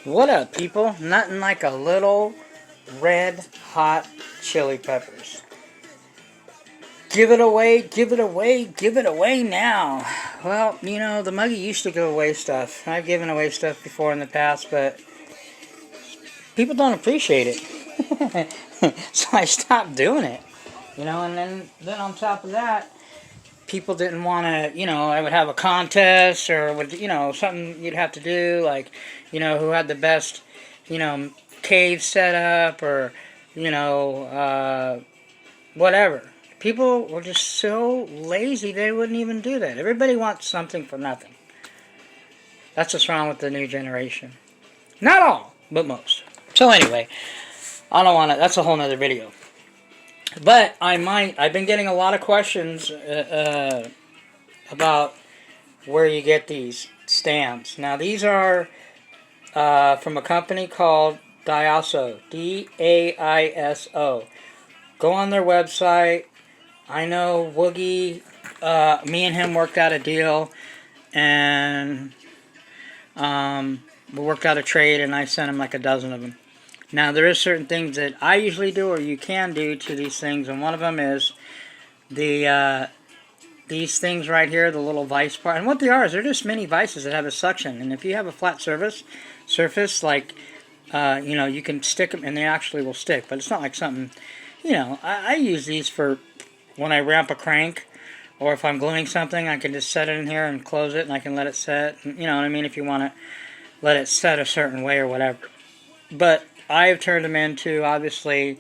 What up, people? Nothing like a little red hot chili peppers. Give it away, give it away, give it away now. Well, you know, the Muggy used to give away stuff. I've given away stuff before in the past, but people don't appreciate it. So I stopped doing it. You know, and then on top of that, people didn't want to, you know, I would have a contest or would, you know, something you'd have to do, like, you know, who had the best, you know, cave setup or, you know, whatever. People were just so lazy they wouldn't even do that. Everybody wants something for nothing. That's what's wrong with the new generation. Not all, but most. So anyway, I don't want to, that's a whole nother video. But I've been getting a lot of questions about where you get these stamps. Now these are from a company called Daiso, D-A-I-S-O. Go on their website. I know Woogie, me and him worked out a deal, and we worked out a trade, and I sent him like a dozen of them. Now, there is certain things that I usually do, or you can do to these things, and one of them is these things right here, the little vise part. And what they are is they're just mini vises that have a suction, and if you have a flat surface like, you know, you can stick them, and they actually will stick, but it's not like something, you know, I use these for when I ramp a crank, or if I'm gluing something, I can just set it in here and close it, and I can let it set, you know what I mean, if you want to let it set a certain way or whatever. But I've turned them into, obviously,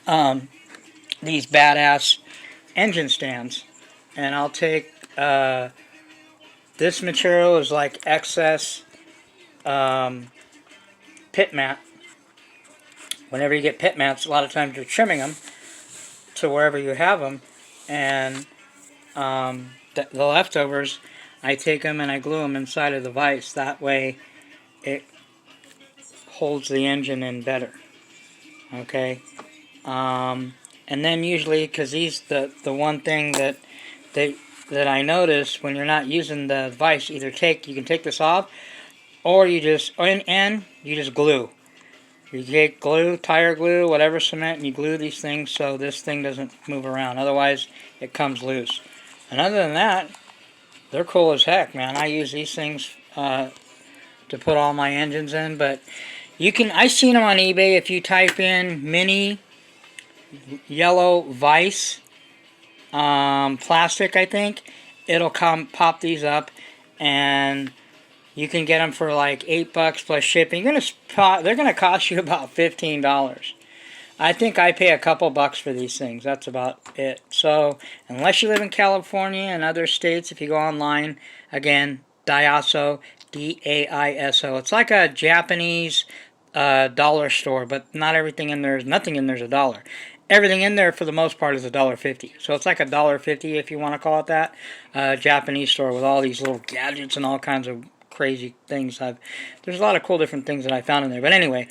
these badass engine stands. And I'll take, this material is like excess pit mat. Whenever you get pit mats, a lot of times you're trimming them to wherever you have them. And the leftovers, I take them and I glue them inside of the vise. That way it holds the engine in better. Okay? And then usually, because these, the one thing that I notice when you're not using the vise, either you can take this off, or you just, and you just glue. You get glue, tire glue, whatever cement, and you glue these things so this thing doesn't move around. Otherwise, it comes loose. And other than that, they're cool as heck, man. I use these things to put all my engines in, but you can, I've seen them on eBay. If you type in mini yellow vise plastic, I think it'll pop these up, and you can get them for like $8 plus shipping. They're gonna cost you about $15. I think I pay a couple bucks for these things. That's about it. So unless you live in California and other states, if you go online, again, Daiso, D-A-I-S-O. It's like a Japanese dollar store, but not everything in there is, nothing in there is $1. Everything in there, for the most part, is $1.50. So it's like $1.50, if you want to call it that. Japanese store with all these little gadgets and all kinds of crazy things. There's a lot of cool different things that I found in there. But anyway,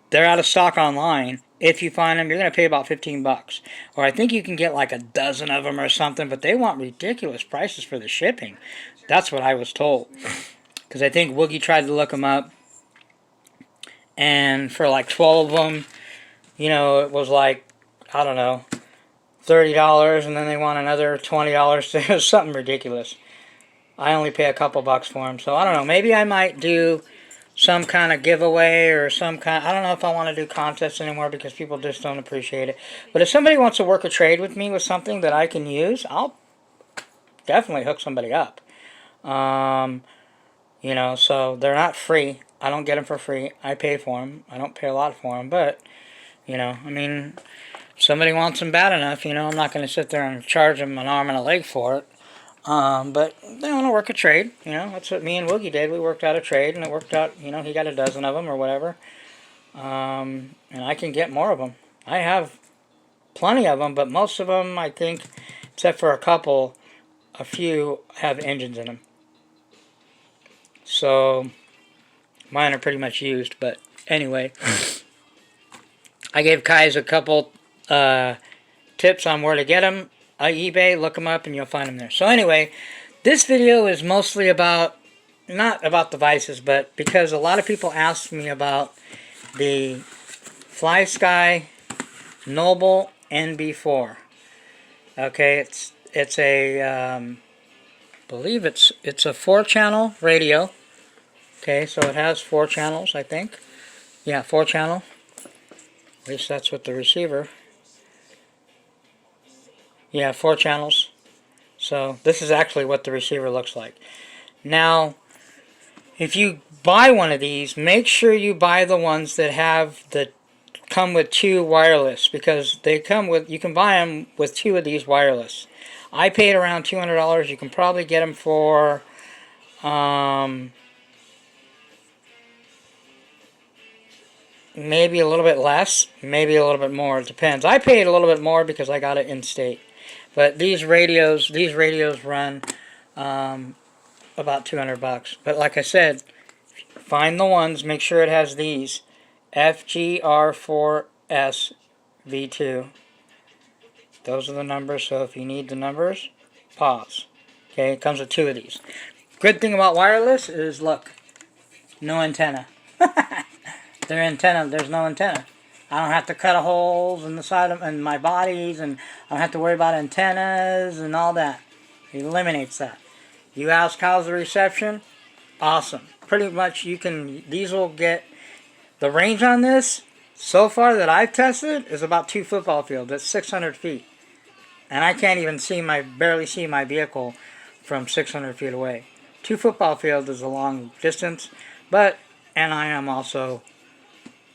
they're out of stock online. If you find them, you're going to pay about $15. Or I think you can get like a dozen of them or something, but they want ridiculous prices for the shipping. That's what I was told. Because I think Woogie tried to look them up, and for like 12 of them, you know, it was like, I don't know, $30, and then they want another $20. It was something ridiculous. I only pay a couple bucks for them, so I don't know. Maybe I might do some kind of giveaway or some kind. I don't know if I want to do contests anymore because people just don't appreciate it. But if somebody wants to work a trade with me with something that I can use, I'll definitely hook somebody up. You know, so they're not free. I don't get them for free. I pay for them. I don't pay a lot for them, but, you know, I mean, if somebody wants them bad enough, you know, I'm not going to sit there and charge them an arm and a leg for it. But they want to work a trade, you know, that's what me and Woogie did. We worked out a trade, and it worked out, you know, he got a dozen of them or whatever. And I can get more of them. I have plenty of them, but most of them, I think, except for a few have engines in them. So mine are pretty much used, but anyway, I gave guys a couple tips on where to get them. eBay, look them up, and you'll find them there. So anyway, this video is mostly about not about the vises, but because a lot of people ask me about the Flysky Noble NB4. Okay, it's a believe it's a 4-channel radio. Okay, so it has 4 channels, I think. Yeah, 4-channel. At least that's what the receiver. Yeah, 4 channels. So this is actually what the receiver looks like. Now, if you buy one of these, make sure you buy the ones that come with 2 wireless, because they come with, you can buy them with 2 of these wireless. I paid around $200. You can probably get them for maybe a little bit less, maybe a little bit more. It depends. I paid a little bit more because I got it in state. But these radios run about $200. But like I said, find the ones. Make sure it has these FGR4S V2. Those are the numbers. So if you need the numbers, pause. Okay, it comes with 2 of these. Good thing about wireless is, look, no antenna. There's no antenna. I don't have to cut holes in the side of my bodies, and I don't have to worry about antennas and all that. It eliminates that. You ask how's the reception? Awesome. Pretty much these will get, the range on this, so far that I've tested, is about 2 football fields. That's 600 feet. And I can't even barely see my vehicle from 600 feet away. 2 football fields is a long distance, and I am also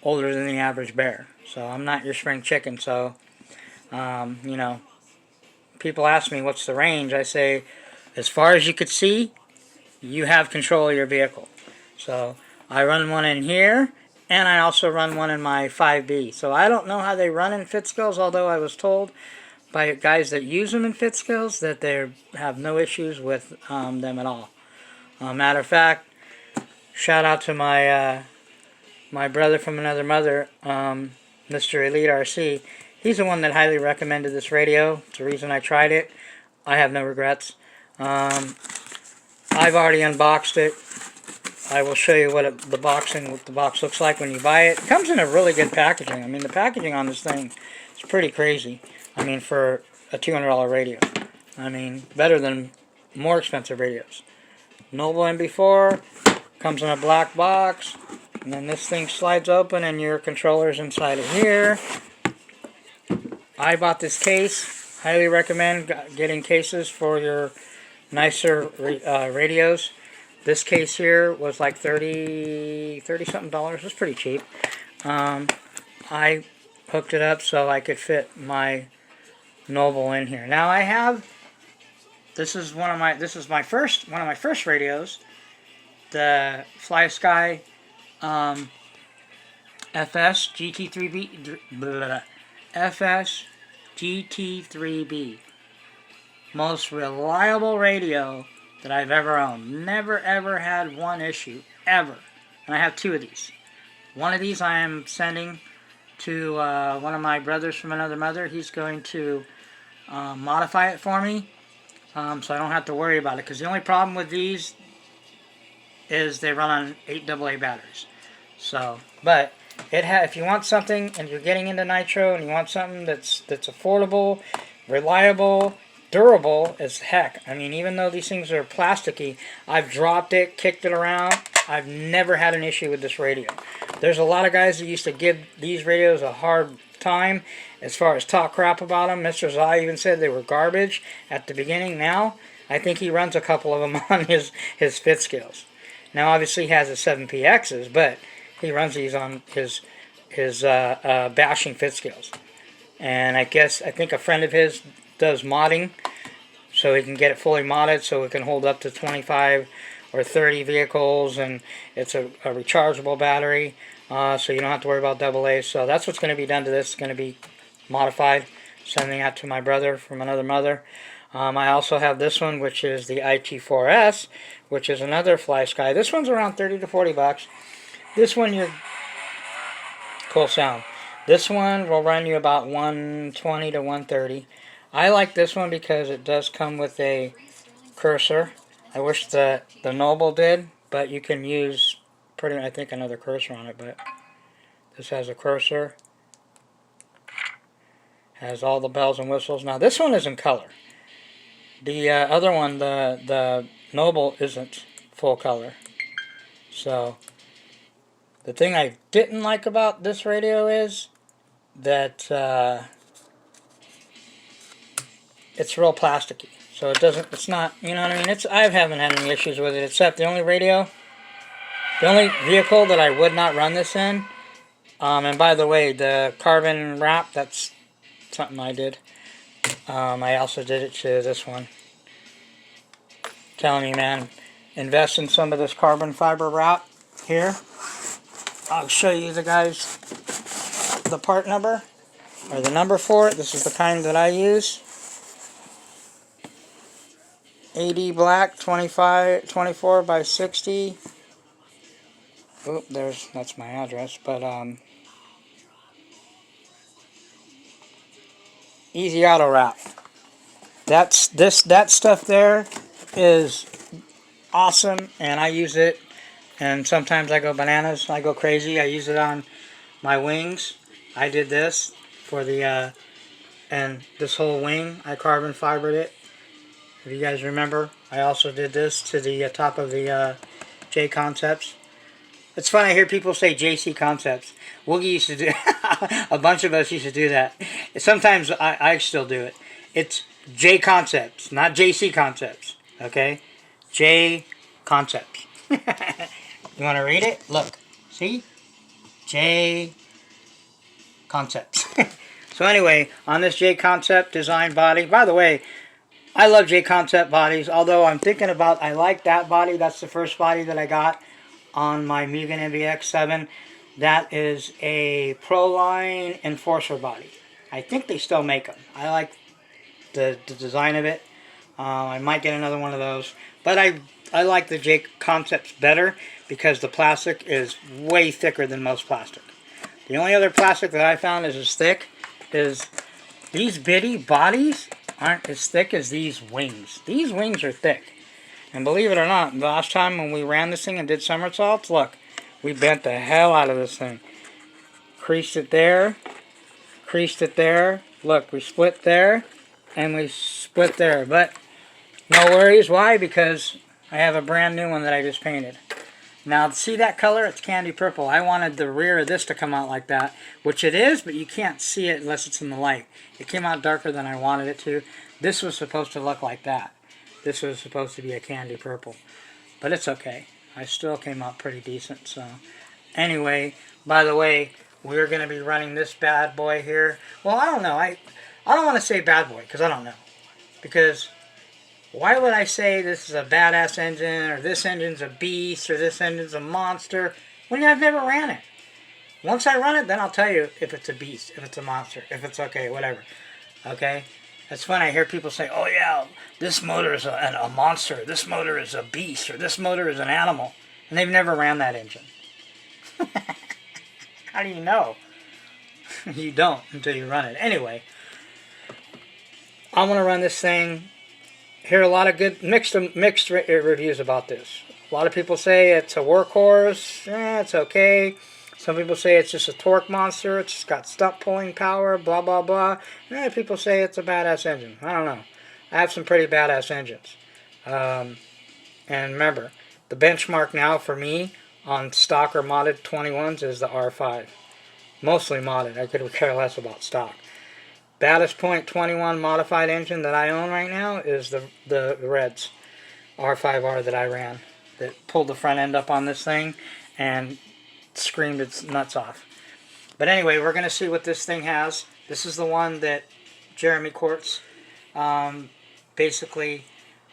older than the average bear. So I'm not your spring chicken. So, you know, people ask me what's the range. I say, as far as you could see, you have control of your vehicle. So I run one in here, and I also run one in my 5B. So I don't know how they run in Fitskills, although I was told by guys that use them in Fitskills that they have no issues with them at all. Matter of fact, shout out to my my brother from another mother, Mr. Elite RC. He's the one that highly recommended this radio. It's the reason I tried it. I have no regrets. I've already unboxed it. I will show you what the box looks like when you buy it. It comes in a really good packaging. I mean, the packaging on this thing is pretty crazy. I mean, for a $200 radio. I mean, better than more expensive radios. Noble NB4 comes in a black box. And then this thing slides open and your controller's inside of here. I bought this case. Highly recommend getting cases for your nicer radios. This case here was like $30-something. It was pretty cheap. I hooked it up so I could fit my Noble in here. Now I have, this is one of my first radios, the Flysky FS GT3B, most reliable radio that I've ever owned. Never ever had one issue, ever. And I have 2 of these. One of these I am sending to one of my brothers from another mother. He's going to modify it for me, so I don't have to worry about it. Because the only problem with these is they run on 8 AA batteries. So, but if you want something and you're getting into nitro and you want something that's affordable, reliable, durable as heck. I mean, even though these things are plasticky, I've dropped it, kicked it around. I've never had an issue with this radio. There's a lot of guys that used to give these radios a hard time as far as talk crap about them. Mr. Zai even said they were garbage at the beginning. Now, I think he runs a couple of them on his Fitskills. Now, obviously, he has the 7PXs, but he runs these on his bashing Fitskills. And I think a friend of his does modding, so he can get it fully modded, so it can hold up to 25 or 30 vehicles, and it's a rechargeable battery, so you don't have to worry about AA. So that's what's going to be done to this. It's going to be modified, sending out to my brother from another mother. I also have this one, which is the IT4S, which is another Flysky. This one's around 30 to 40 bucks. This one, cool sound. This one will run you about 120 to 130. I like this one because it does come with a cursor. I wish the Noble did, but you can use I think another cursor on it, but this has a cursor. Has all the bells and whistles. Now this one is in color. The other one, the Noble, isn't full color. So the thing I didn't like about this radio is that it's real plasticky. So it doesn't, it's not, you know what I mean? I haven't had any issues with it, except the only vehicle that I would not run this in, and by the way, the carbon wrap, that's something I did. I also did it to this one. Telling you, man, invest in some of this carbon fiber wrap here. I'll show you the part number, or the number for it. This is the kind that I use. AD black, 24 by 60. Oop, that's my address, but easy auto wrap. That stuff there is awesome, and I use it, and sometimes I go bananas, I go crazy. I use it on my wings. I did this for the and this whole wing, I carbon fibered it. If you guys remember, I also did this to the top of the J Concepts. It's fun, I hear people say JC Concepts. Woogie used to do a bunch of us used to do that. Sometimes I still do it. It's J Concepts, not JC Concepts. Okay? J Concepts. You want to read it? Look. See? J Concepts. So anyway, on this J Concept design body, by the way, I love J Concept bodies, although I'm thinking about, I like that body. That's the first body that I got on my Mugen MVX7. That is a Proline Enforcer body. I think they still make them. I like the design of it. I might get another one of those. But I like the J Concepts better because the plastic is way thicker than most plastic. The only other plastic that I found is as thick is these bitty bodies aren't as thick as these wings. These wings are thick. And believe it or not, the last time when we ran this thing and did somersaults, look, we bent the hell out of this thing. Creased it there. Creased it there. Look, we split there. And we split there. But no worries. Why? Because I have a brand new one that I just painted. Now, see that color? It's candy purple. I wanted the rear of this to come out like that, which it is, but you can't see it unless it's in the light. It came out darker than I wanted it to. This was supposed to look like that. This was supposed to be a candy purple. But it's okay. I still came out pretty decent. So, anyway, by the way, we're going to be running this bad boy here. Well, I don't know. I don't want to say bad boy, because I don't know. Because why would I say this is a badass engine, or this engine's a beast, or this engine's a monster, when I've never ran it? Once I run it, then I'll tell you if it's a beast, if it's a monster, if it's okay, whatever. Okay? It's funny, I hear people say, oh yeah, this motor is a monster, this motor is a beast, or this motor is an animal. And they've never ran that engine. How do you know? You don't until you run it. Anyway, I want to run this thing. Hear a lot of good mixed reviews about this. A lot of people say it's a workhorse. It's okay. Some people say it's just a torque monster. It's just got stump pulling power. Blah blah blah. And other people say it's a badass engine. I don't know. I have some pretty badass engines. And remember, the benchmark now for me on stock or modded 21s is the R5. Mostly modded. I could care less about stock. Baddest point 21 modified engine that I own right now is the Reds R5R that I ran. That pulled the front end up on this thing and screamed its nuts off. But anyway, we're going to see what this thing has. This is the one that Jeremy Quartz basically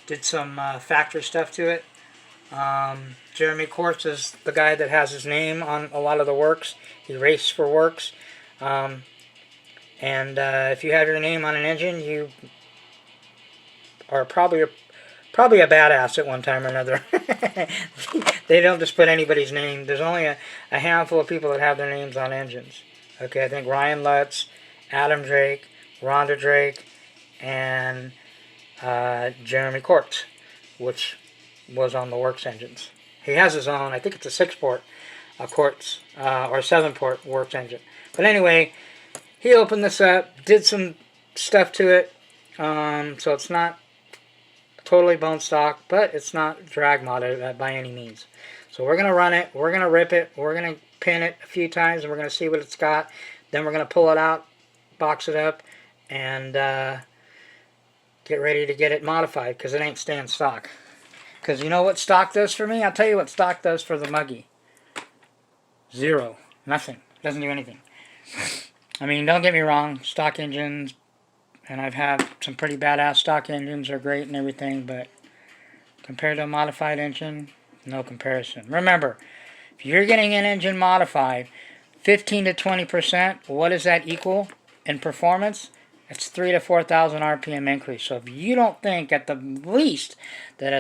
did some factory stuff to it. Jeremy Quartz is the guy that has his name on a lot of the works. He races for works. And if you have your name on an engine, you are probably a badass at one time or another. They don't just put anybody's name. There's only a handful of people that have their names on engines. Okay, I think Ryan Lutz, Adam Drake, Rhonda Drake, and Jeremy Quartz, which was on the Works engines. He has his own, I think it's a 6-port quartz or 7-port works engine. But anyway, he opened this up, did some stuff to it, so it's not totally bone stock, but it's not drag modded by any means. So we're going to run it, we're going to rip it, we're going to pin it a few times, and we're going to see what it's got. Then we're going to pull it out, box it up, and get ready to get it modified, because it ain't staying stock. Because you know what stock does for me? I'll tell you what stock does for the Muggy. Zero. Nothing. Doesn't do anything. I mean, don't get me wrong, stock engines, and I've had some pretty badass stock engines, are great and everything, but compared to a modified engine, no comparison. Remember, if you're getting an engine modified, 15 to 20%, what does that equal in performance? It's 3,000 to 4,000 RPM increase. So if you don't think at the least that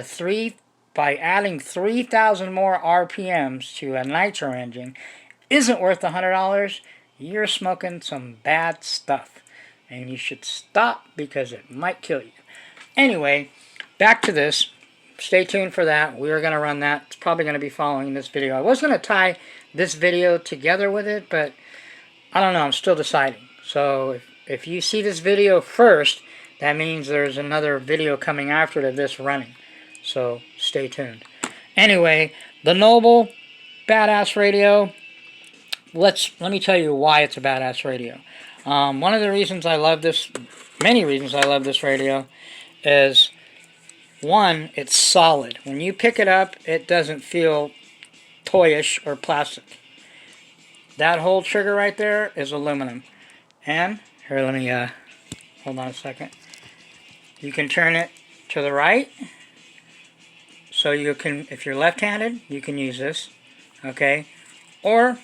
by adding 3,000 more RPMs to a nitro engine isn't worth $100, you're smoking some bad stuff. And you should stop because it might kill you. Anyway, back to this. Stay tuned for that. We are going to run that. It's probably going to be following this video. I was going to tie this video together with it, but I don't know. I'm still deciding. So if you see this video first, that means there's another video coming after this running. So stay tuned. Anyway, the Noble badass radio. Let me tell you why it's a badass radio. One of the reasons I love this, many reasons I love this radio, is one, it's solid. When you pick it up, it doesn't feel toyish or plastic. That whole trigger right there is aluminum. And, here, let me, hold on a second. You can turn it to the right. So you can, if you're left-handed, you can use this. Okay? Or,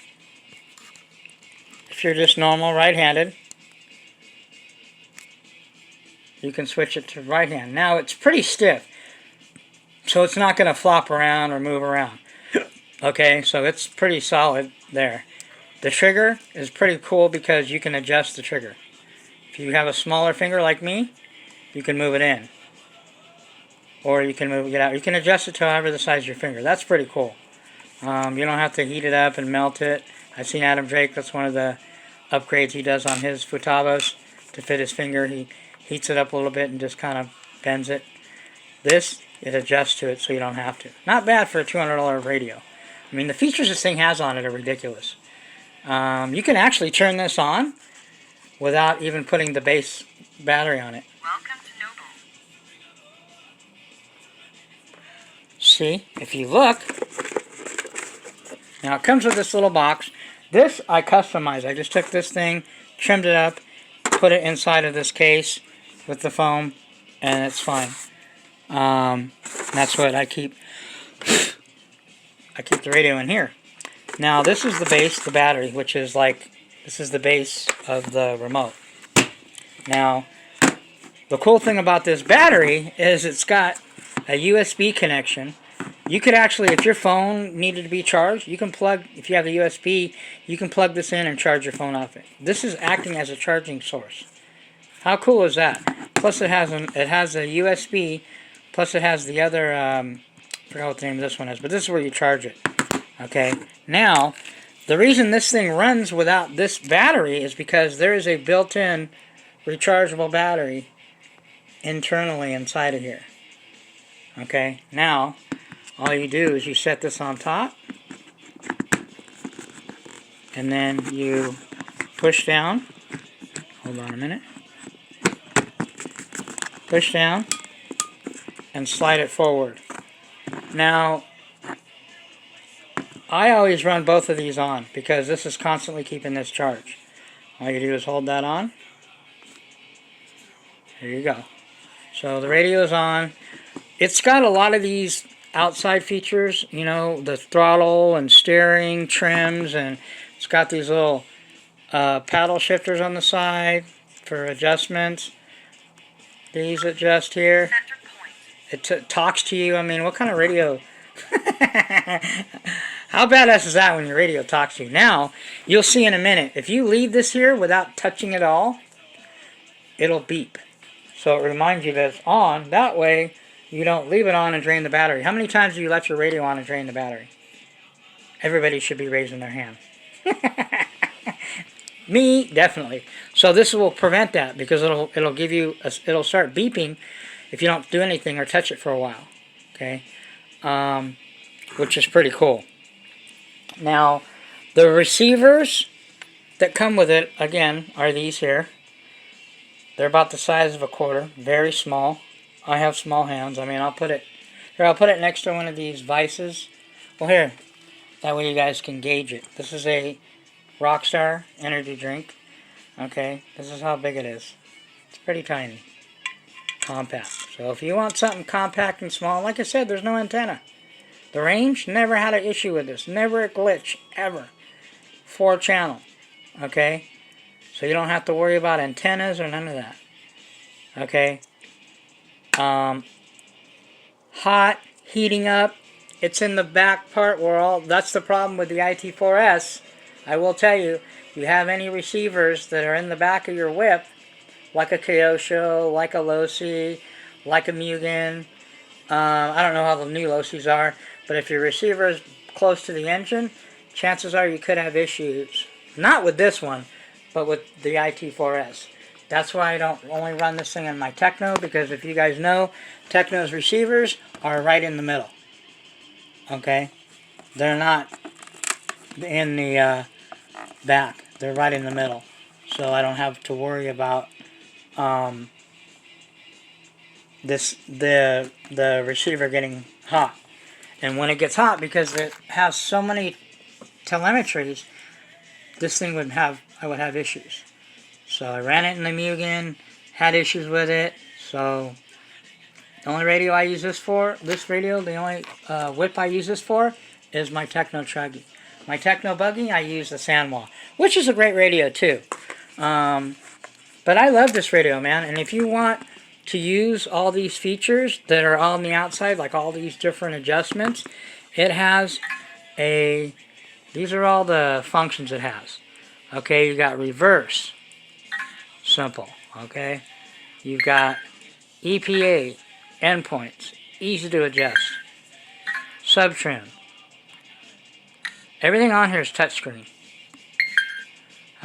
if you're just normal right-handed, you can switch it to right hand. Now it's pretty stiff, so it's not going to flop around or move around. Okay, so it's pretty solid there. The trigger is pretty cool because you can adjust the trigger. If you have a smaller finger like me, you can move it in. Or you can move it out. You can adjust it to however the size of your finger. That's pretty cool. You don't have to heat it up and melt it. I've seen Adam Drake, that's one of the upgrades he does on his Futabas to fit his finger. He heats it up a little bit and just kind of bends it. This, it adjusts to it so you don't have to. Not bad for a $200 radio. I mean, the features this thing has on it are ridiculous. You can actually turn this on without even putting the base battery on it. Welcome to Noble. See, if you look, now it comes with this little box. This I customized. I just took this thing, trimmed it up, put it inside of this case with the foam, and it's fine. That's what I keep. I keep the radio in here. Now this is the base, the battery, which is like, this is the base of the remote. Now, the cool thing about this battery is it's got a USB connection. You could actually, if your phone needed to be charged, you can plug, if you have the USB, you can plug this in and charge your phone off it. This is acting as a charging source. How cool is that? Plus it has a USB, plus it has the other, I forgot what the name of this one is, but this is where you charge it. Okay, now, the reason this thing runs without this battery is because there is a built-in rechargeable battery internally inside of here. Okay, now, all you do is you set this on top, and then you push down. Hold on a minute. Push down and slide it forward. Now, I always run both of these on because this is constantly keeping this charged. All you do is hold that on. There you go. So the radio is on. It's got a lot of these outside features, you know, the throttle and steering trims, and it's got these little paddle shifters on the side for adjustments. These adjust here. It talks to you. I mean, what kind of radio? How badass is that when your radio talks to you? Now, you'll see in a minute. If you leave this here without touching it all, it'll beep. So it reminds you that it's on. That way, you don't leave it on and drain the battery. How many times do you let your radio on and drain the battery? Everybody should be raising their hand. Me, definitely. So this will prevent that because it'll give you it'll start beeping if you don't do anything or touch it for a while. Okay, which is pretty cool. Now, the receivers that come with it again are these here. They're about the size of a quarter, very small. I have small hands. I mean, I'll put it next to one of these vises. Well, here, that way you guys can gauge it. This is a Rockstar energy drink. Okay, this is how big it is. It's pretty tiny, compact. So if you want something compact and small, like I said, there's no antenna. The range, never had an issue with this. Never a glitch, ever. 4-channel. Okay, so you don't have to worry about antennas or none of that. Okay. Hot, heating up. It's in the back part where that's the problem with the IT4S. I will tell you, you have any receivers that are in the back of your whip, like a Kyosho, like a Losi, like a Mugen. I don't know how the new Losis are, but if your receiver is close to the engine, chances are you could have issues. Not with this one, but with the IT4S. That's why I don't only run this thing in my Techno, because if you guys know, Techno's receivers are right in the middle. Okay? They're not in the back. They're right in the middle. So I don't have to worry about the receiver getting hot. And when it gets hot, because it has so many telemetries, this thing I would have issues. So I ran it in the Mugen, had issues with it. So the only radio I use this for, the only whip I use this for is my Techno Chuggy. My Techno Buggy, I use the Sanwa, which is a great radio too. But I love this radio, man. And if you want to use all these features that are on the outside, like all these different adjustments, it has these are all the functions it has. Okay, you got reverse. Simple, okay? You've got EPA, endpoints, easy to adjust. Subtrim. Everything on here is touchscreen.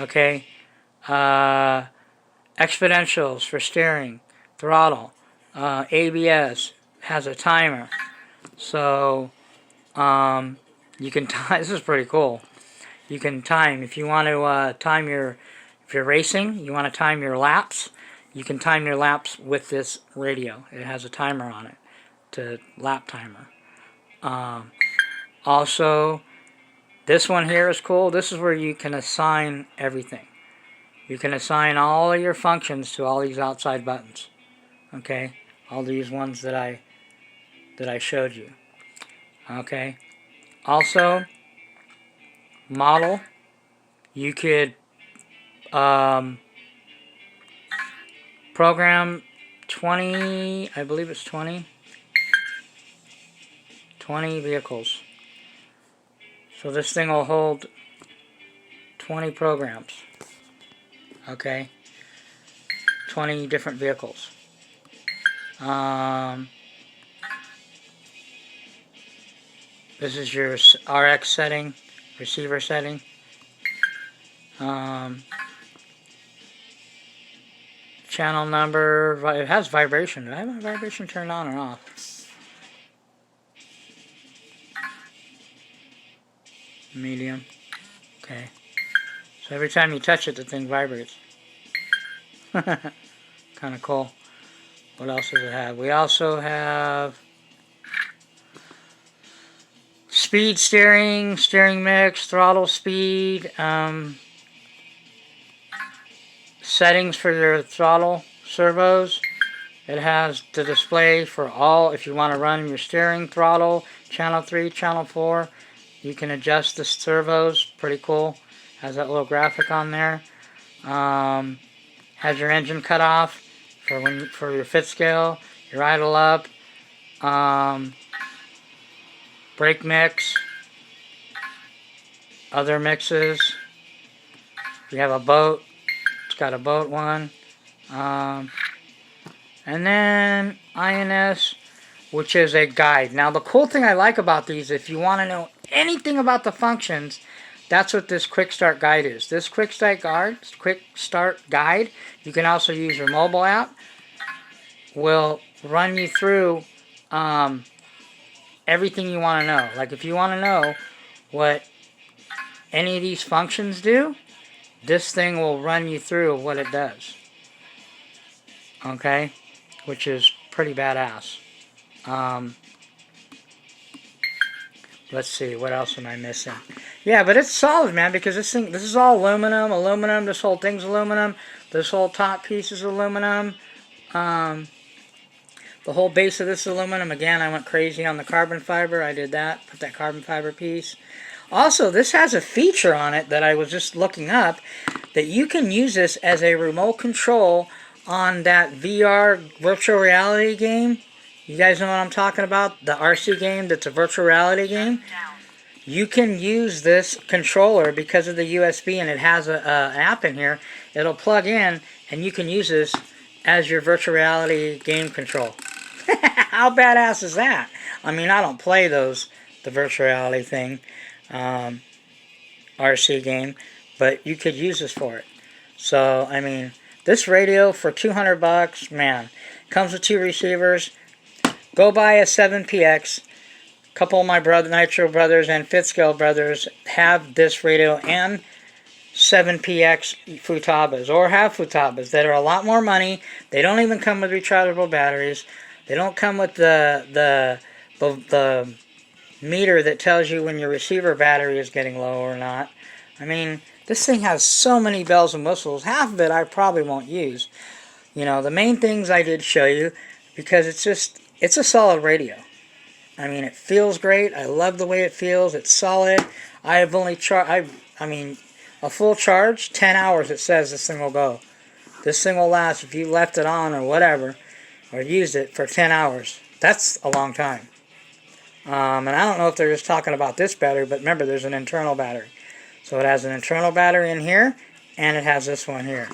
Okay? Exponentials for steering, throttle, ABS, has a timer. So, you can time, this is pretty cool. You can time, if you want to time if you're racing, you want to time your laps, you can time your laps with this radio. It has a timer on it, to lap timer. Also, this one here is cool. This is where you can assign everything. You can assign all of your functions to all these outside buttons. Okay? All these ones that I showed you. Okay? Also, model. You could program 20, I believe it's 20 vehicles. So this thing will hold 20 programs. Okay? 20 different vehicles. This is your RX setting, receiver setting. Channel number, it has vibration. Do I have my vibration turned on or off? Medium. Okay. So every time you touch it, the thing vibrates. Kind of cool. What else does it have? We also have speed steering, steering mix, throttle speed, settings for your throttle servos. It has the display for all, if you want to run your steering, throttle, channel 3, channel 4. You can adjust the servos, pretty cool. Has that little graphic on there. Has your engine cut off for your fit scale, your idle up, brake mix, other mixes. We have a boat. It's got a boat one. And then INS. which is a guide. Now the cool thing I like about these, if you want to know anything about the functions, that's what this quick start guide is. This quick start guide, you can also use your mobile app, will run you through everything you want to know. Like if you want to know what any of these functions do, this thing will run you through what it does. Okay? Which is pretty badass. Let's see, what else am I missing? Yeah, but it's solid, man, because this is all aluminum, this whole thing's aluminum, this whole top piece is aluminum, the whole base of this is aluminum. Again, I went crazy on the carbon fiber, I did that, put that carbon fiber piece. Also, this has a feature on it that I was just looking up, that you can use this as a remote control on that VR virtual reality game. You guys know what I'm talking about? The RC game that's a virtual reality game. You can use this controller because of the USB, and it has an app in here. It'll plug in, and you can use this as your virtual reality game control. How badass is that? I mean, I don't play the virtual reality thing, RC game, but you could use this for it. So, I mean, this radio for $200, man, comes with 2 receivers. Go buy a 7PX. A couple of my Nitro brothers and Fitscale brothers have this radio and 7PX Futabas, or have Futabas that are a lot more money. They don't even come with rechargeable batteries. They don't come with the meter that tells you when your receiver battery is getting low or not. I mean, this thing has so many bells and whistles. Half of it I probably won't use. You know, the main things I did show you, because it's a solid radio. I mean, it feels great. I love the way it feels. It's solid. I have only I mean, a full charge, 10 hours it says this thing will go. This thing will last if you left it on or whatever, or used it for 10 hours. That's a long time. And I don't know if they're just talking about this battery, but remember, there's an internal battery. So it has an internal battery in here, and it has this one here.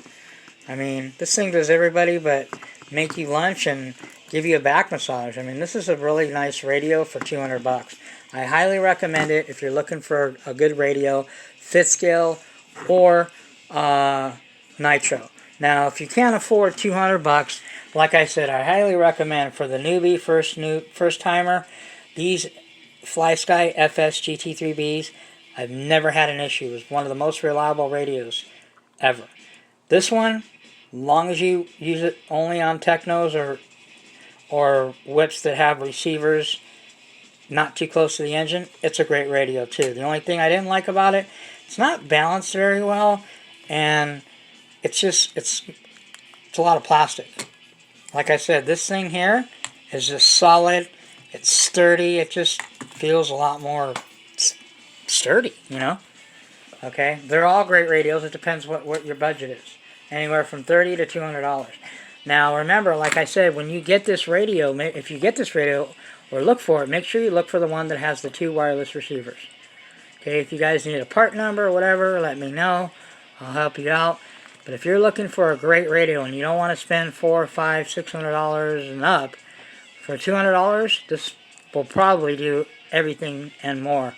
I mean, this thing does everybody but make you lunch and give you a back massage. I mean, this is a really nice radio for $200. I highly recommend it if you're looking for a good radio, Fitscale or Nitro. Now, if you can't afford $200, like I said, I highly recommend for the newbie, first timer, these Flysky FS GT3Bs. I've never had an issue. It's one of the most reliable radios ever. This one, long as you use it only on technos or whips that have receivers not too close to the engine, it's a great radio too. The only thing I didn't like about it, it's not balanced very well, and it's a lot of plastic. Like I said, this thing here is just solid. It's sturdy. It just feels a lot more sturdy, you know. Okay, they're all great radios. It depends what your budget is. Anywhere from $30 to $200. Now remember, like I said, when you get this radio, if you get this radio or look for it, make sure you look for the one that has the 2 wireless receivers. Okay, if you guys need a part number or whatever, let me know. I'll help you out. But if you're looking for a great radio and you don't want to spend $400, $500, $600 and up, for $200, this will probably do everything and more.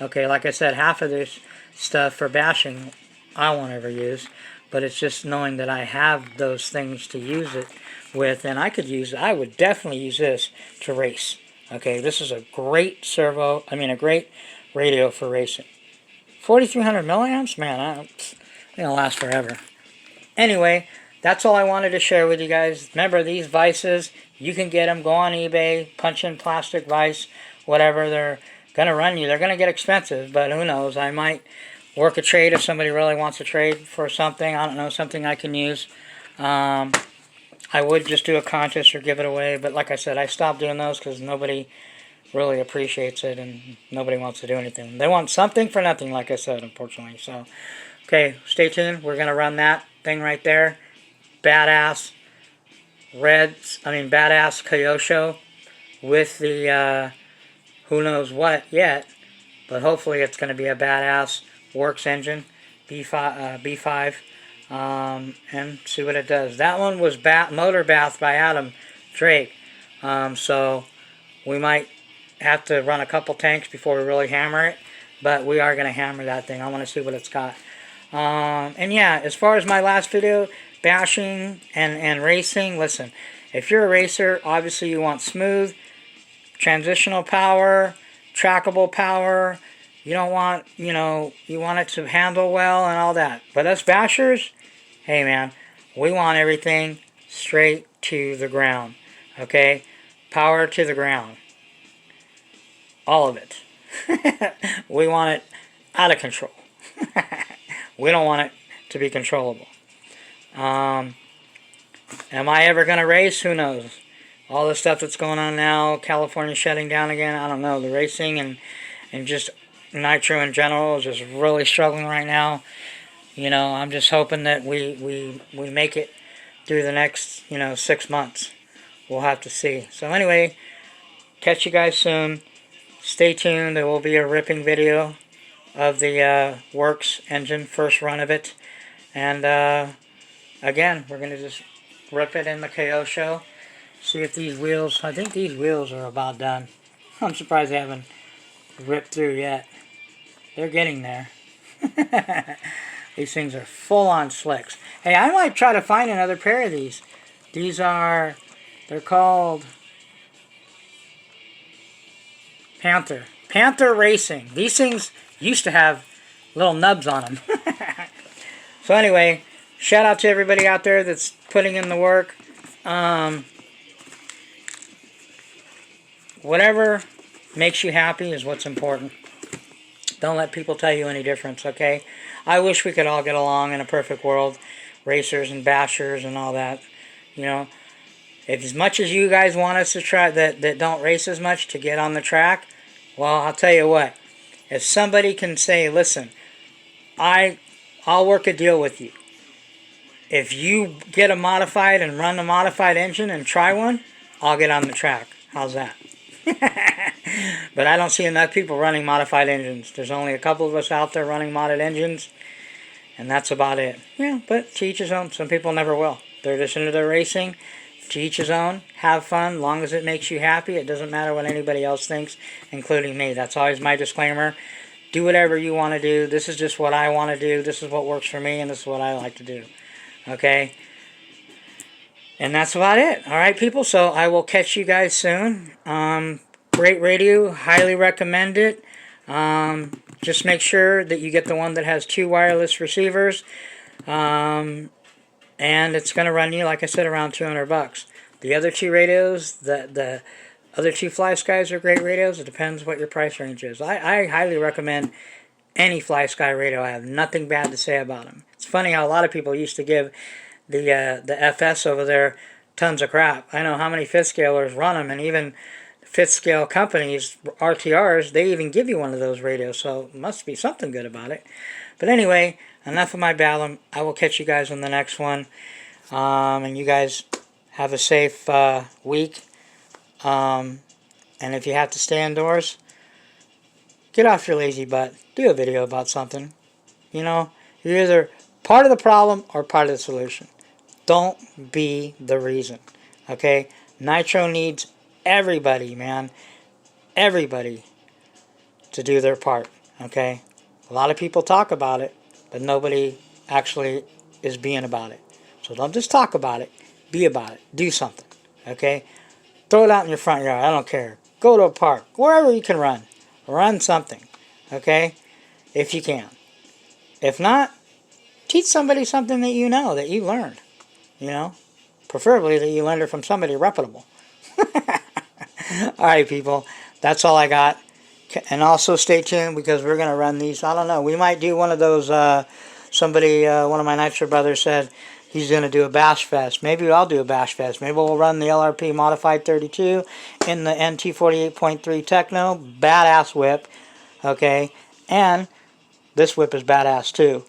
Okay, like I said, half of this stuff for bashing I won't ever use, but it's just knowing that I have those things to use it with, and I would definitely use this to race. Okay, this is a great a great radio for racing. 4,300 milliamps? Man, it's going to last forever. Anyway, that's all I wanted to share with you guys. Remember, these vises, you can get them. Go on eBay, punch in plastic vise, whatever. They're going to run you. They're going to get expensive, but who knows? I might work a trade if somebody really wants to trade for something. I don't know, something I can use. I would just do a contest or give it away, but like I said, I stopped doing those because nobody really appreciates it and nobody wants to do anything. They want something for nothing, like I said, unfortunately. So, okay, stay tuned. We're going to run that thing right there. Badass Kyosho with the who knows what yet, but hopefully it's going to be a badass works engine, B5, and see what it does. That one was motor bathed by Adam Drake, so We might have to run a couple tanks before we really hammer it, but we are going to hammer that thing. I want to see what it's got. And yeah, as far as my last video, bashing and racing, listen, if you're a racer, obviously you want smooth, transitional power, trackable power. You don't want, you know, you want it to handle well and all that. But us bashers, hey man, we want everything straight to the ground. Okay? Power to the ground. All of it. We want it out of control. We don't want it to be controllable. Am I ever going to race? Who knows? All the stuff that's going on now, California shutting down again, I don't know. The racing and just nitro in general is just really struggling right now. You know, I'm just hoping that we make it through the next, 6 months. We'll have to see. So anyway, catch you guys soon. Stay tuned. There will be a ripping video of the Works engine, first run of it. And again, we're going to just rip it in the KO show. See if these wheels, I think these wheels are about done. I'm surprised they haven't ripped through yet. They're getting there. These things are full on slicks. Hey, I might try to find another pair of these. These are, they're called Panther Racing. These things used to have little nubs on them. So anyway, shout out to everybody out there that's putting in the work. Whatever makes you happy is what's important. Don't let people tell you any difference, okay? I wish we could all get along in a perfect world. Racers and bashers and all that. You know, if as much as you guys want us to try, that don't race as much, to get on the track, well, I'll tell you what. If somebody can say, listen, I'll work a deal with you. If you get a modified and run a modified engine and try one, I'll get on the track. How's that? But I don't see enough people running modified engines. There's only a couple of us out there running modded engines, and that's about it. Yeah, but to each his own. Some people never will. They're just into their racing. To each his own. Have fun. Long as it makes you happy. It doesn't matter what anybody else thinks, including me. That's always my disclaimer. Do whatever you want to do. This is just what I want to do. This is what works for me, and this is what I like to do. Okay? And that's about it. Alright, people? So I will catch you guys soon. Great radio. Highly recommend it. Just make sure that you get the one that has 2 wireless receivers. And it's going to run you, like I said, around $200. The other 2 radios, the other 2 Flyskys are great radios. It depends what your price range is. I highly recommend any Flysky radio. I have nothing bad to say about them. It's funny how a lot of people used to give the FS over there tons of crap. I know how many 5th scalers run them, and even 5th scale companies, RTRs, they even give you one of those radios, so it must be something good about it. But anyway, enough of my babble. I will catch you guys on the next one. And you guys have a safe week. And if you have to stay indoors, get off your lazy butt. Do a video about something. You know, you're either part of the problem or part of the solution. Don't be the reason. Okay? Nitro needs everybody, man. Everybody to do their part. Okay? A lot of people talk about it, but nobody actually is being about it. So don't just talk about it. Be about it. Do something. Okay? Throw it out in your front yard. I don't care. Go to a park. Wherever you can run. Run something. Okay? If you can. If not, teach somebody something that you know, that you learned. You know? Preferably that you learned it from somebody reputable. Alright, people. That's all I got. And also stay tuned, because we're going to run these. I don't know. We might do one of those. One of my Nitro brothers said he's going to do a Bash Fest. Maybe I'll do a Bash Fest. Maybe we'll run the LRP Modified 32 in the NT48.3 Techno. Badass whip. Okay. And this whip is badass too.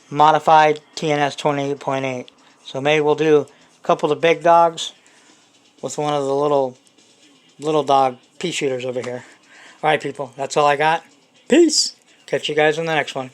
Modified TNS 28.8. So maybe we'll do a couple of big dogs with one of the little dog pea shooters over here. Alright, people. That's all I got. Peace. Catch you guys in the next one.